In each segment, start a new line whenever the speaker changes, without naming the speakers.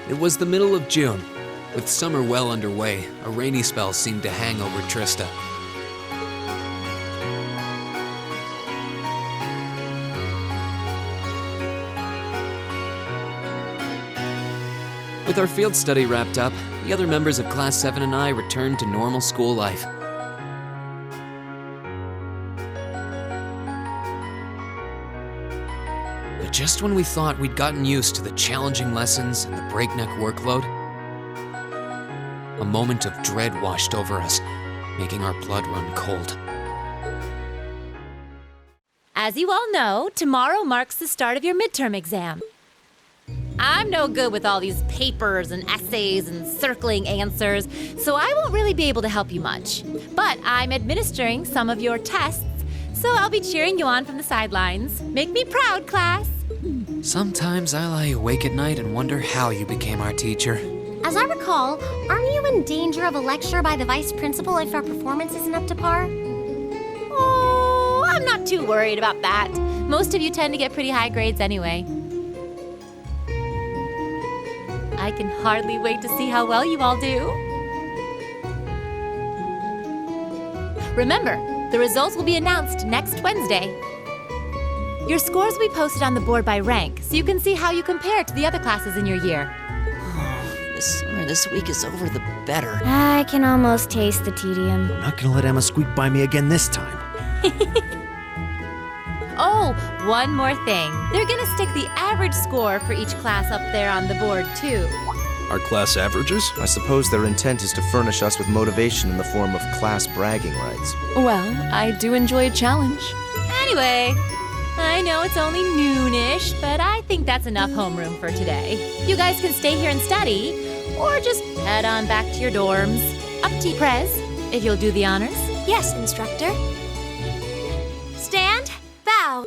It was the middle of June. With summer well underway, a rainy spell seemed to hang over Trista. With our field study wrapped up, the other members of Class 7 and I returned to normal school life. But just when we thought we'd gotten used to the challenging lessons and the breakneck workload, a moment of dread washed over us, making our blood run cold.
As you all know, tomorrow marks the start of your midterm exam. I'm no good with all these papers and essays and circling answers, so I won't really be able to help you much. But I'm administering some of your tests, so I'll be cheering you on from the sidelines. Make me proud, class.
Sometimes I lie awake at night and wonder how you became our teacher.
As I recall, aren't you in danger of a lecture by the vice principal if our performance isn't up to par?
Oh, I'm not too worried about that. Most of you tend to get pretty high grades anyway. I can hardly wait to see how well you all do. Remember, the results will be announced next Wednesday. Your scores will be posted on the board by rank, so you can see how you compare to the other classes in your year.
The sooner this week is over, the better.
I can almost taste the tedium.
I'm not gonna let Emma squeak by me again this time.
Oh, one more thing. They're gonna stick the average score for each class up there on the board, too.
Our class averages?
I suppose their intent is to furnish us with motivation in the form of class bragging rights.
Well, I do enjoy a challenge.
Anyway, I know it's only noonish, but I think that's enough homeroom for today. You guys can stay here and study, or just head on back to your dorms. Up to you, Prez, if you'll do the honors.
Yes, instructor. Stand, bow.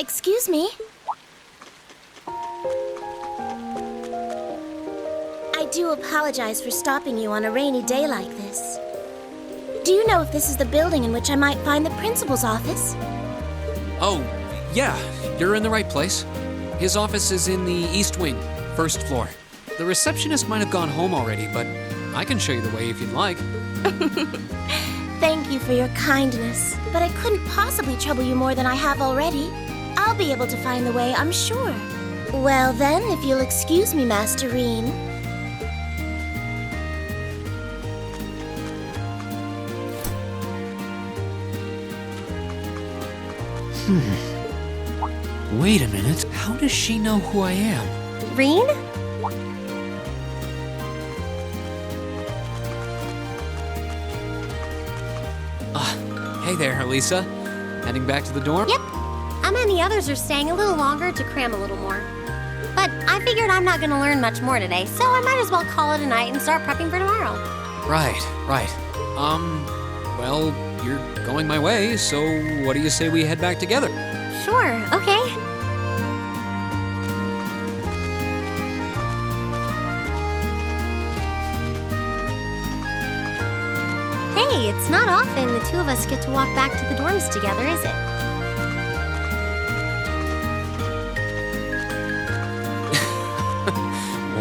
Excuse me. I do apologize for stopping you on a rainy day like this. Do you know if this is the building in which I might find the principal's office?
Oh, yeah, you're in the right place. His office is in the East Wing, first floor. The receptionist might have gone home already, but I can show you the way if you'd like.
Thank you for your kindness, but I couldn't possibly trouble you more than I have already. I'll be able to find the way, I'm sure. Well then, if you'll excuse me, Master Reen.
Wait a minute, how does she know who I am?
Reen?
Hey there, Elisa. Heading back to the dorm?
Yep. Emma and the others are staying a little longer to cram a little more. But I figured I'm not gonna learn much more today, so I might as well call it a night and start prepping for tomorrow.
Right. Well, you're going my way, so what do you say we head back together?
Sure, okay. Hey, it's not often the two of us get to walk back to the dorms together, is it?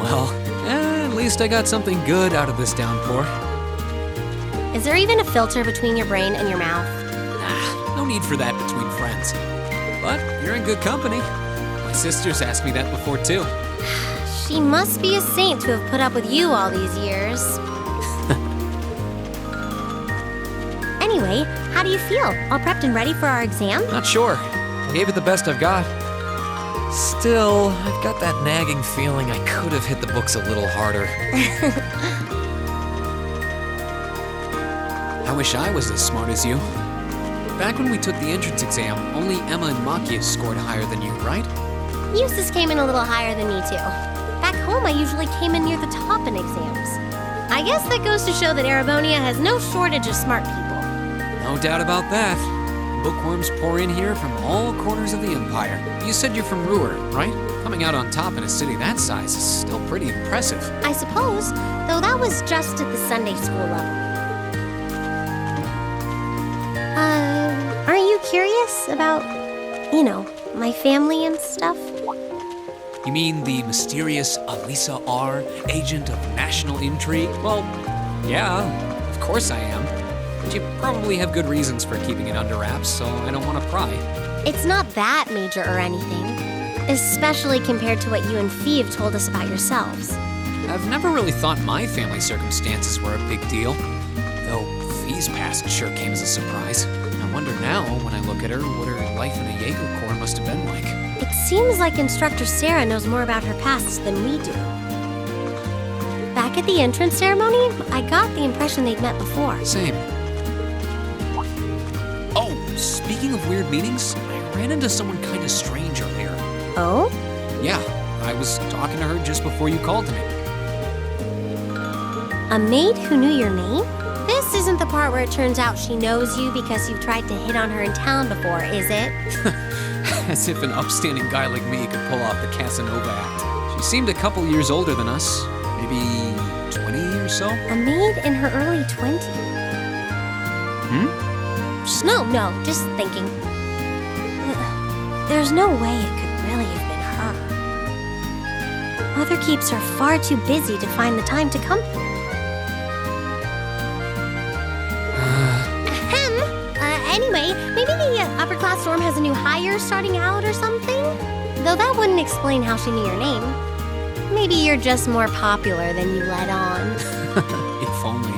Well, at least I got something good out of this downpour.
Is there even a filter between your brain and your mouth?
No need for that between friends. But you're in good company. My sisters asked me that before, too.
She must be a saint to have put up with you all these years. Anyway, how do you feel? All prepped and ready for our exam?
Not sure. I gave it the best I've got. Still, I've got that nagging feeling I could have hit the books a little harder. I wish I was as smart as you. Back when we took the entrance exam, only Emma and Machias scored higher than you, right?
Eustace came in a little higher than me, too. Back home, I usually came in near the top in exams. I guess that goes to show that Erebonia has no shortage of smart people.
No doubt about that. Bookworms pour in here from all corners of the Empire. You said you're from Ruhr, right? Coming out on top in a city that size is still pretty impressive.
I suppose, though that was just at the Sunday school level. Aren't you curious about, my family and stuff?
You mean the mysterious Elisa R., agent of national intrigue? Well, yeah, of course I am. But you probably have good reasons for keeping it under wraps, so I don't want to pry.
It's not that major or anything, especially compared to what you and Fee have told us about yourselves.
I've never really thought my family circumstances were a big deal, though Fee's past sure came as a surprise. I wonder now, when I look at her, what her life in a Jaeger Corps must have been like.
It seems like Instructor Sarah knows more about her past than we do. Back at the entrance ceremony, I got the impression they'd met before.
Same. Oh, speaking of weird meetings, I ran into someone kind of strange earlier.
Oh?
Yeah, I was talking to her just before you called to me.
A maid who knew your name? This isn't the part where it turns out she knows you because you've tried to hit on her in town before, is it?
As if an upstanding guy like me could pull off the Casanova act. She seemed a couple years older than us, maybe 20 or so.
A maid in her early 20s? No, just thinking. There's no way it could really have been her. Mother keeps her far too busy to find the time to come here. Anyway, maybe the upper class dorm has a new hire starting out or something? Though that wouldn't explain how she knew your name. Maybe you're just more popular than you let on.
If only.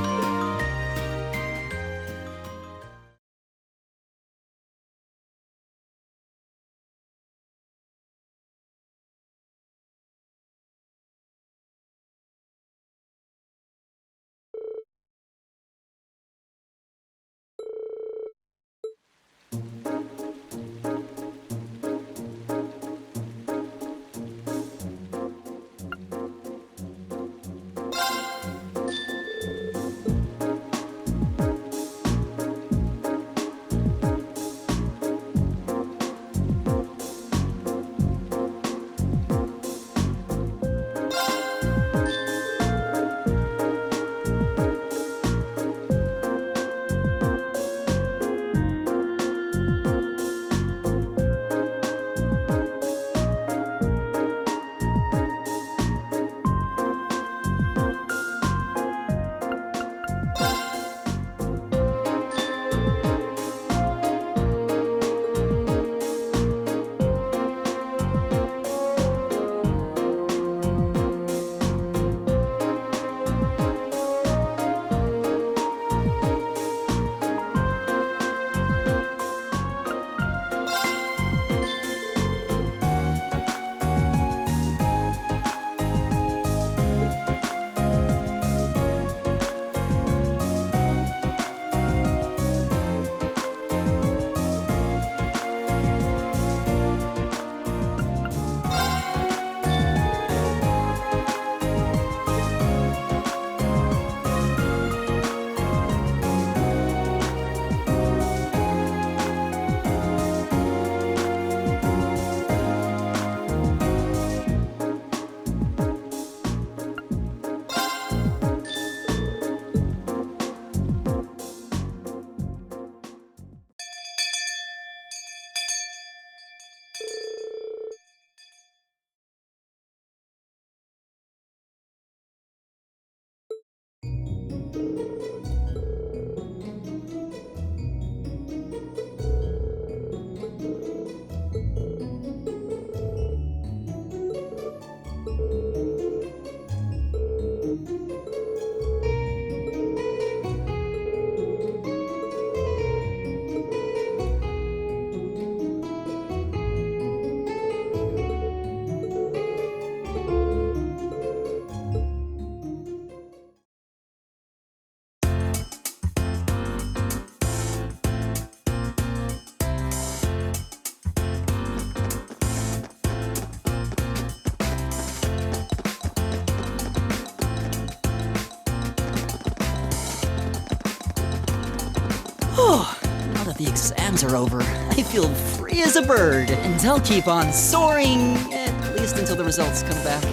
the exams are over, I feel free as a bird, and I'll keep on soaring, at least until the results come back.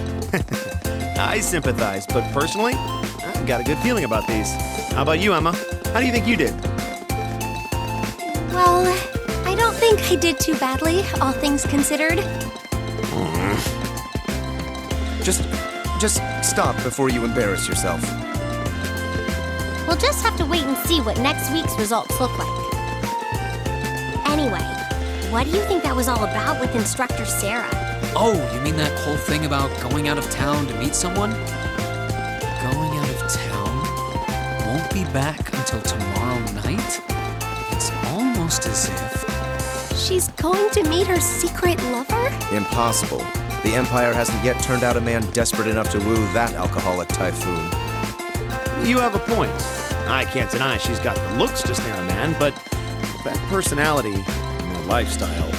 I sympathize, but personally, I've got a good feeling about these. How about you, Emma? How do you think you did?
Well, I don't think I did too badly, all things considered.
Just stop before you embarrass yourself.
We'll just have to wait and see what next week's results look like. Anyway, what do you think that was all about with Instructor Sarah?
Oh, you mean that whole thing about going out of town to meet someone? Going out of town? Won't be back until tomorrow night? It's almost as if...
She's going to meet her secret lover?
Impossible. The Empire hasn't yet turned out a man desperate enough to woo that alcoholic typhoon.
You have a point. I can't deny she's got the looks to snare a man, but that personality and the lifestyle.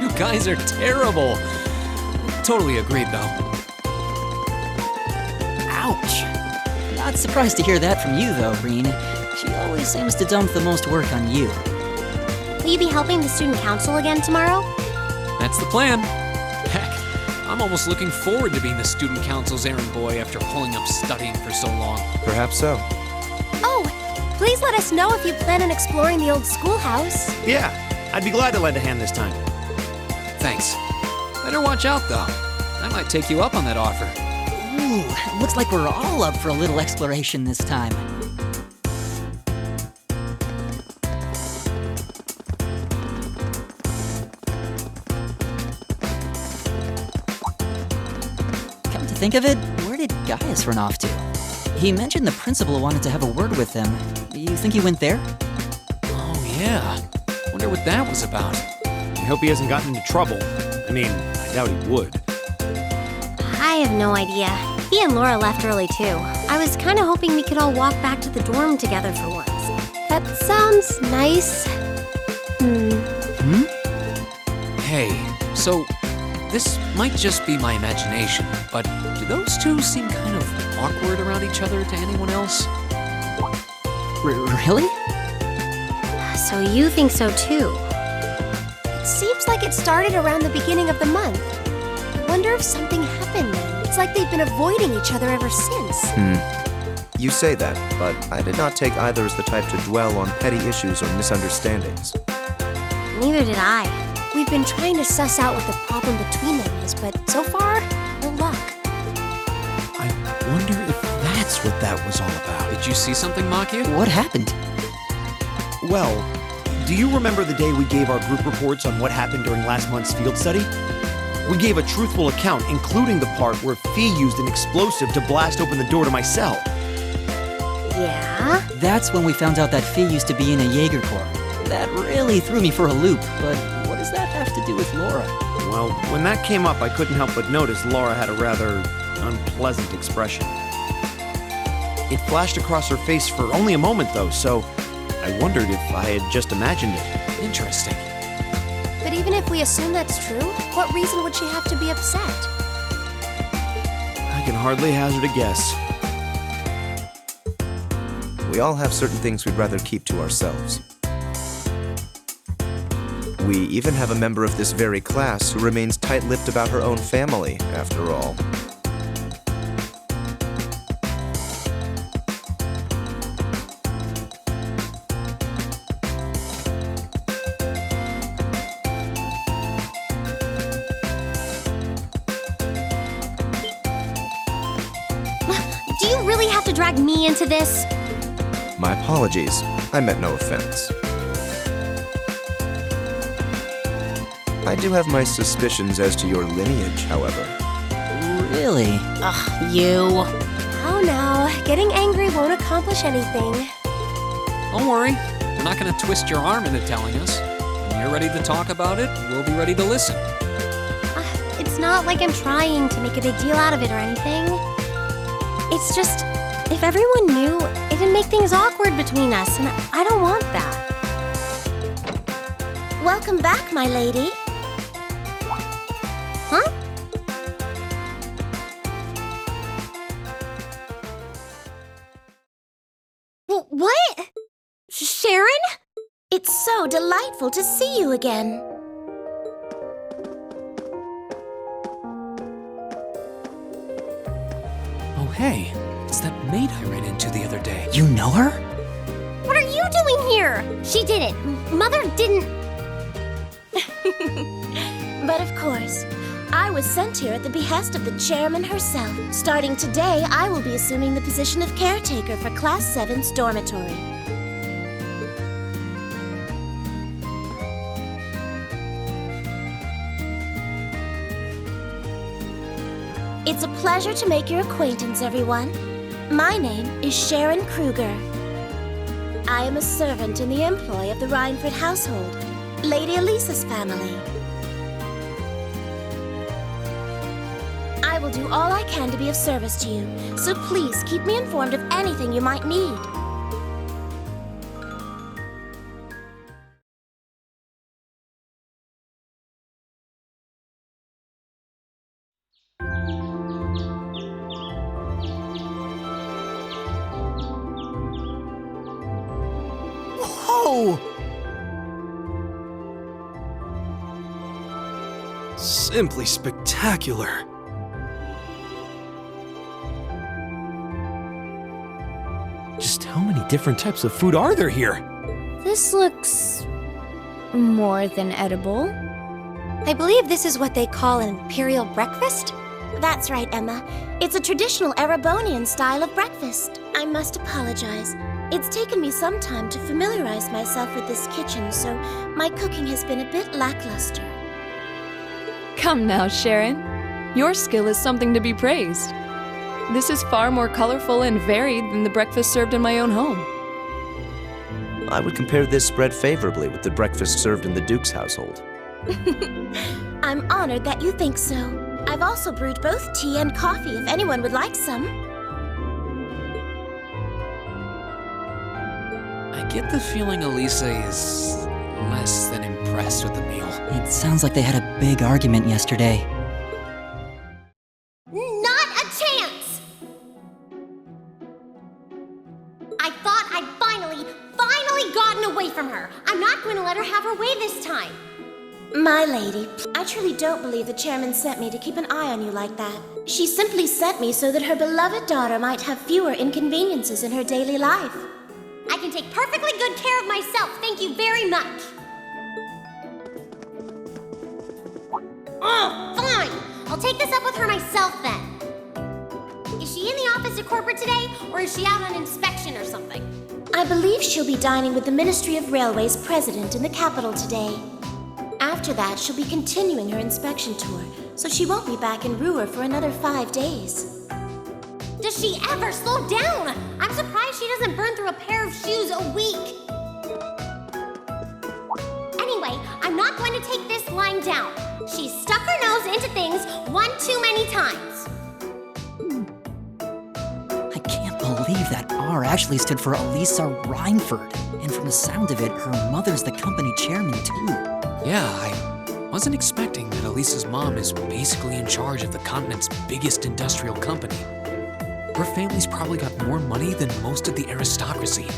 You guys are terrible. Totally agreed, though.
Ouch. Not surprised to hear that from you, though, Breen. She always seems to dump the most work on you.
Will you be helping the student council again tomorrow?
That's the plan. Heck, I'm almost looking forward to being the student council's errand boy after pulling up studying for so long.
Perhaps so.
Oh, please let us know if you plan on exploring the old schoolhouse.
Yeah, I'd be glad to lend a hand this time.
Thanks. Better watch out, though. I might take you up on that offer.
Ooh, looks like we're all up for a little exploration this time. Come to think of it, where did Gaius run off to? He mentioned the principal wanted to have a word with him. You think he went there?
Oh, yeah. Wonder what that was about.
I hope he hasn't gotten into trouble. I mean, I doubt he would.
I have no idea. He and Laura left early too. I was kind of hoping we could all walk back to the dorm together for once. That sounds nice.
Hey, so this might just be my imagination, but do those two seem kind of awkward around each other to anyone else?
Really?
So you think so too? It seems like it started around the beginning of the month. Wonder if something happened then. It's like they've been avoiding each other ever since.
You say that, but I did not take either as the type to dwell on petty issues or misunderstandings.
Neither did I. We've been trying to suss out what the problem between them is, but so far, no luck.
I wonder if that's what that was all about.
Did you see something, Makia?
What happened?
Well, do you remember the day we gave our group reports on what happened during last month's field study? We gave a truthful account, including the part where Fee used an explosive to blast open the door to my cell.
Yeah?
That's when we found out that Fee used to be in a Jaeger Corps. That really threw me for a loop, but what does that have to do with Laura?
Well, when that came up, I couldn't help but notice Laura had a rather unpleasant expression. It flashed across her face for only a moment, though, so I wondered if I had just imagined it.
Interesting.
But even if we assume that's true, what reason would she have to be upset?
I can hardly hazard a guess.
We all have certain things we'd rather keep to ourselves. We even have a member of this very class who remains tight-lipped about her own family, after all.
Do you really have to drag me into this?
My apologies. I meant no offense. I do have my suspicions as to your lineage, however.
Really?
Ugh, you.
Oh no, getting angry won't accomplish anything.
Don't worry. We're not going to twist your arm into telling us. When you're ready to talk about it, we'll be ready to listen.
It's not like I'm trying to make a big deal out of it or anything. It's just, if everyone knew, it'd make things awkward between us, and I don't want that.
Welcome back, my lady.
Huh? What?
It's so delightful to see you again.
Oh, hey, it's that maid I ran into the other day.
You know her?
What are you doing here? She didn't. Mother didn't.
But of course, I was sent here at the behest of the chairman herself. Starting today, I will be assuming the position of caretaker for Class 7's dormitory. It's a pleasure to make your acquaintance, everyone. My name is Sharon Kruger. I am a servant in the employ of the Rhineford household, Lady Elisa's family. I will do all I can to be of service to you, so please keep me informed of anything you might need.
Whoa!
Simply spectacular. Just how many different types of food are there here?
This looks more than edible. I believe this is what they call an imperial breakfast.
That's right, Emma. It's a traditional Erebonian style of breakfast. I must apologize. It's taken me some time to familiarize myself with this kitchen, so my cooking has been a bit lackluster.
Come now, Sharon. Your skill is something to be praised. This is far more colorful and varied than the breakfast served in my own home.
I would compare this spread favorably with the breakfast served in the Duke's household.
I'm honored that you think so. I've also brewed both tea and coffee if anyone would like some.
I get the feeling Elisa is less than impressed with the meal.
It sounds like they had a big argument yesterday.
Not a chance! I thought I'd finally gotten away from her. I'm not going to let her have her way this time.
My lady, I truly don't believe the chairman sent me to keep an eye on you like that. She simply sent me so that her beloved daughter might have fewer inconveniences in her daily life.
I can take perfectly good care of myself, thank you very much. Oh, fine! I'll take this up with her myself then. Is she in the office at corporate today, or is she out on inspection or something?
I believe she'll be dining with the Ministry of Railways president in the capital today. After that, she'll be continuing her inspection tour, so she won't be back in Ruhr for another 5 days.
Does she ever slow down? I'm surprised she doesn't burn through a pair of shoes a week. Anyway, I'm not going to take this lying down. She's stuck her nose into things one too many times.
I can't believe that R actually stood for Elisa Rhineford. And from the sound of it, her mother's the company chairman too.
Yeah, I wasn't expecting that Elisa's mom is basically in charge of the continent's biggest industrial company. Her family's probably got more money than most of the aristocracy.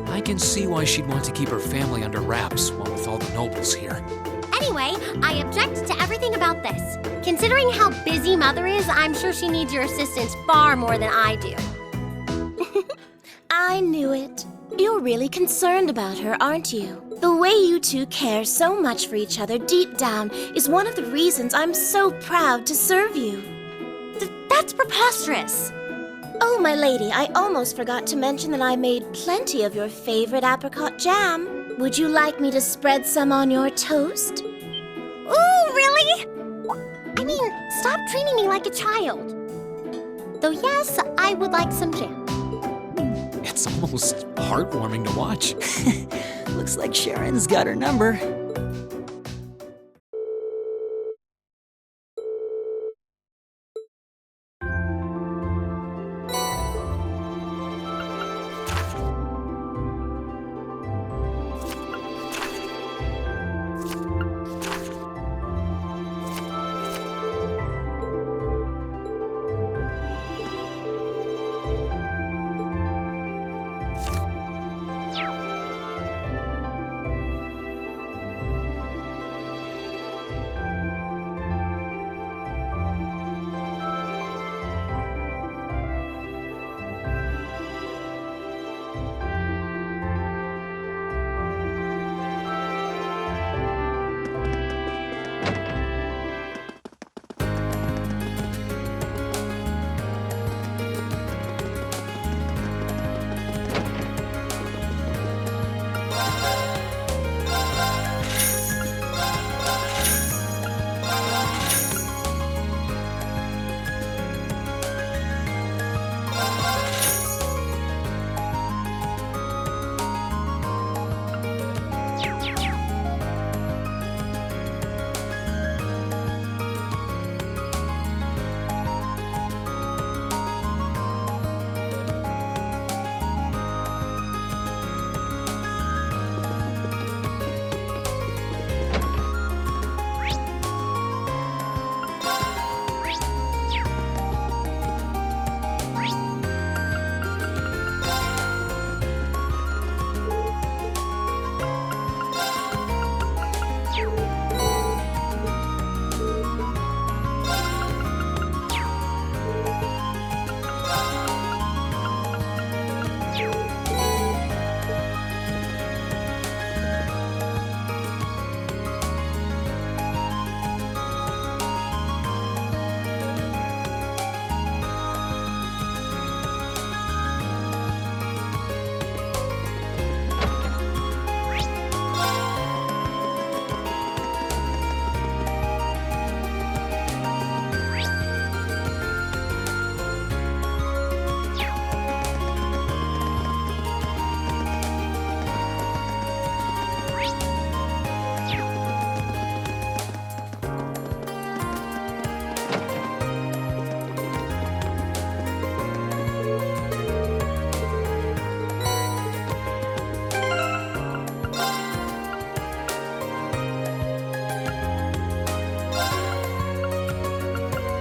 I can see why she'd want to keep her family under wraps while with all the nobles here.
Anyway, I object to everything about this. Considering how busy Mother is, I'm sure she needs your assistance far more than I do.
I knew it. You're really concerned about her, aren't you? The way you two care so much for each other deep down is one of the reasons I'm so proud to serve you.
That's preposterous.
Oh, my lady, I almost forgot to mention that I made plenty of your favorite apricot jam. Would you like me to spread some on your toast?
Ooh, really? I mean, stop treating me like a child. Though yes, I would like some jam.
It's almost heartwarming to watch.
Looks like Sharon's got her number.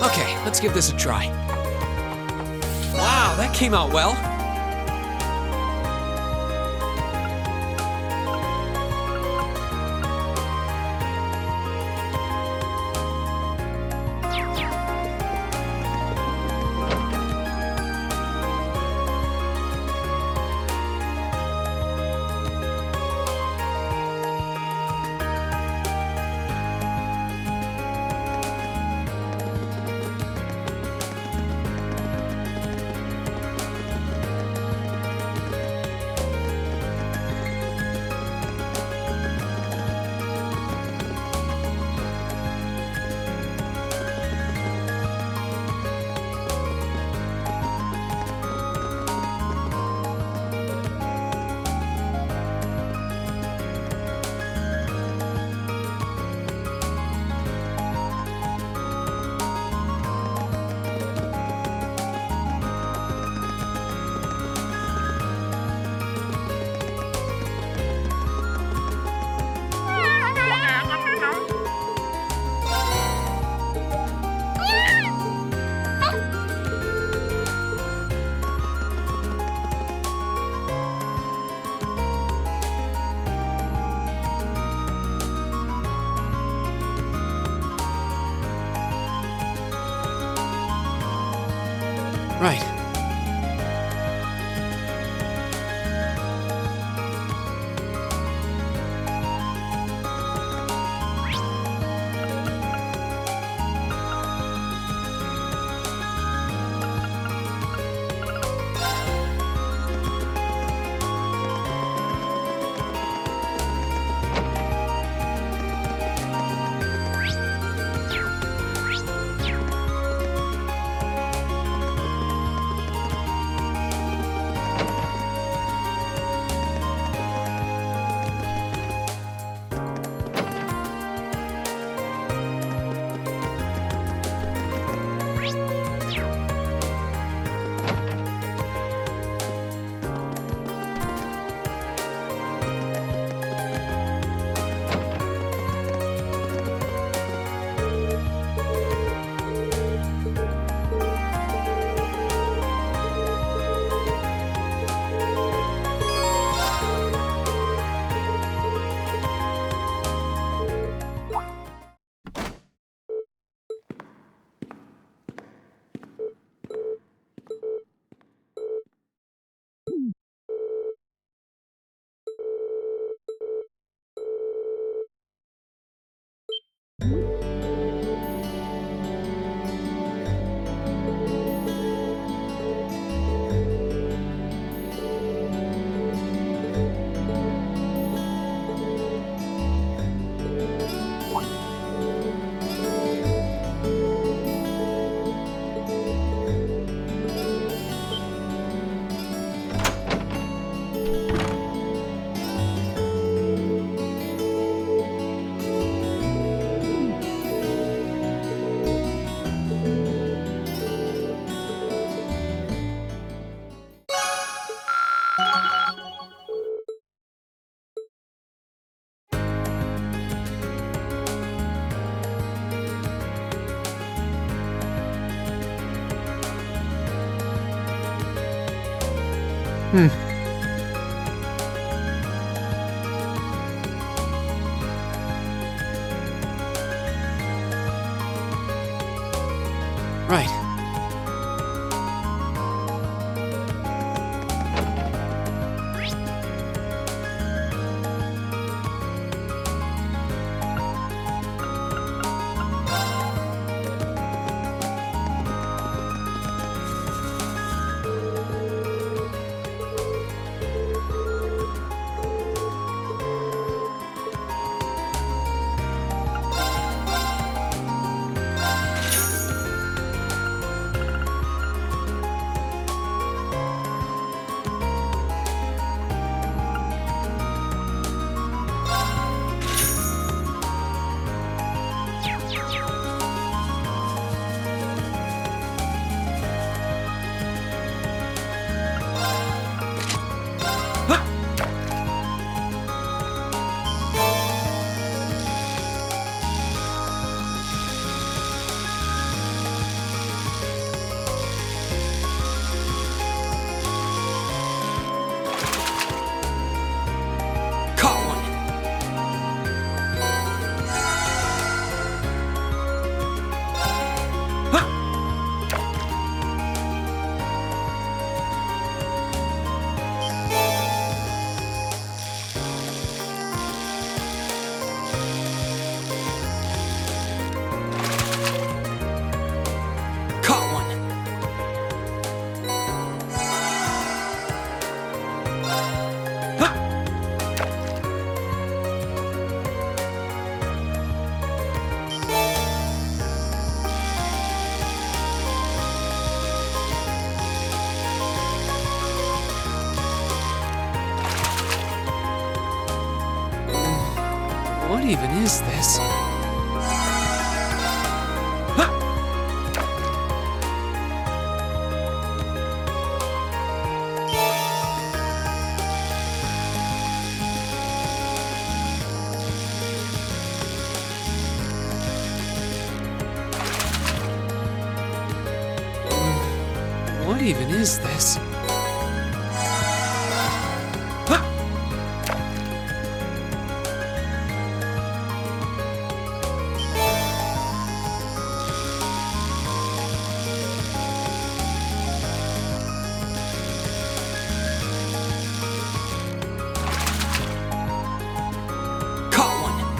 Okay, let's give this a try. Wow, that came out well. Right. Right. even is this? What even is this? Caught one!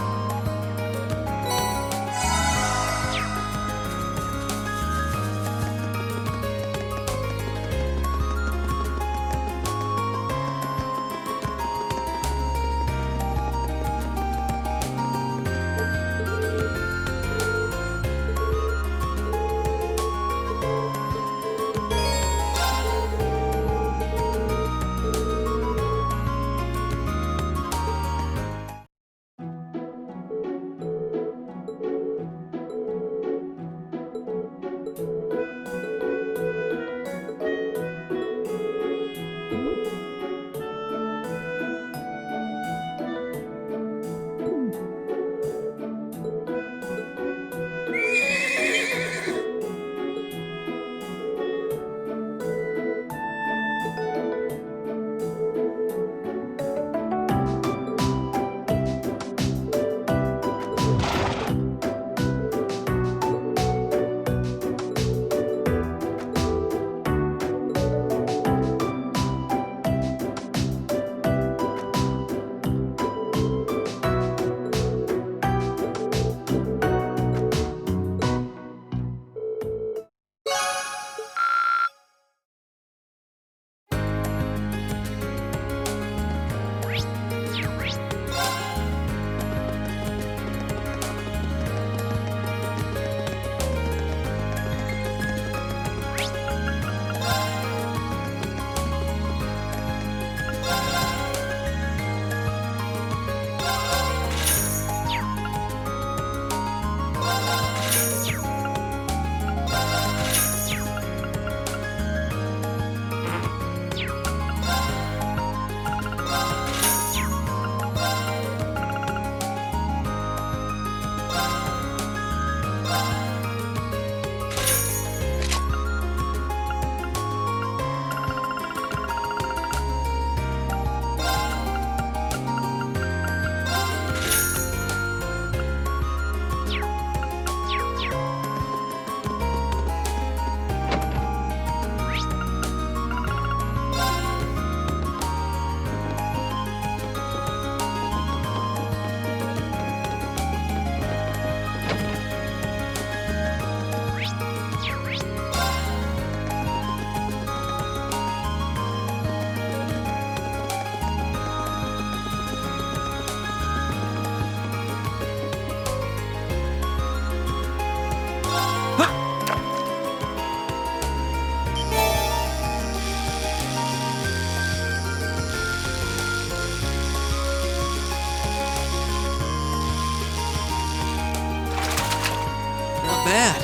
bad.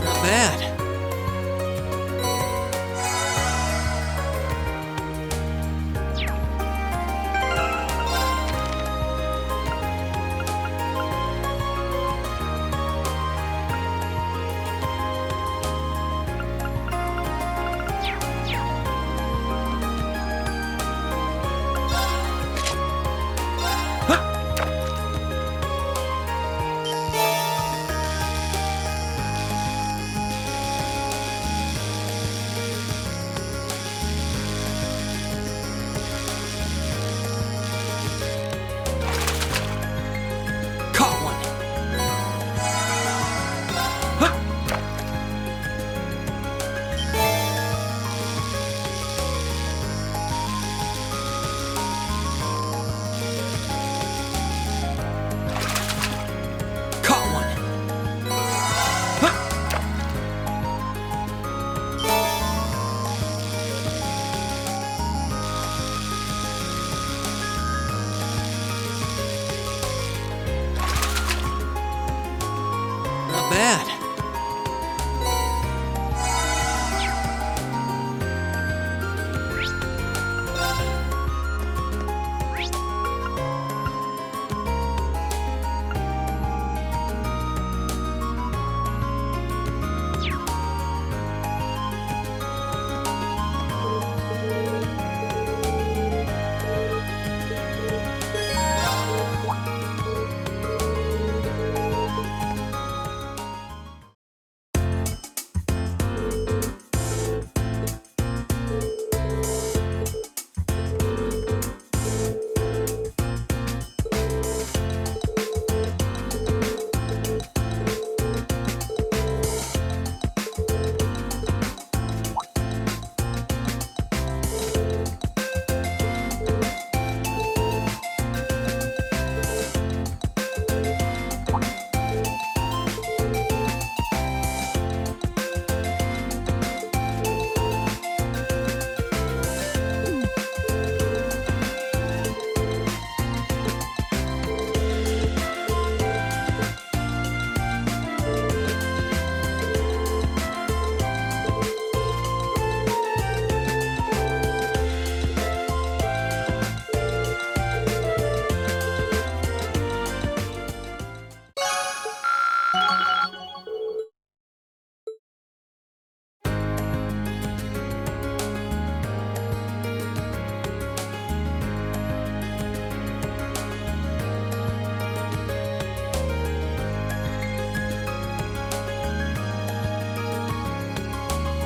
Not bad. bad.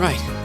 Right.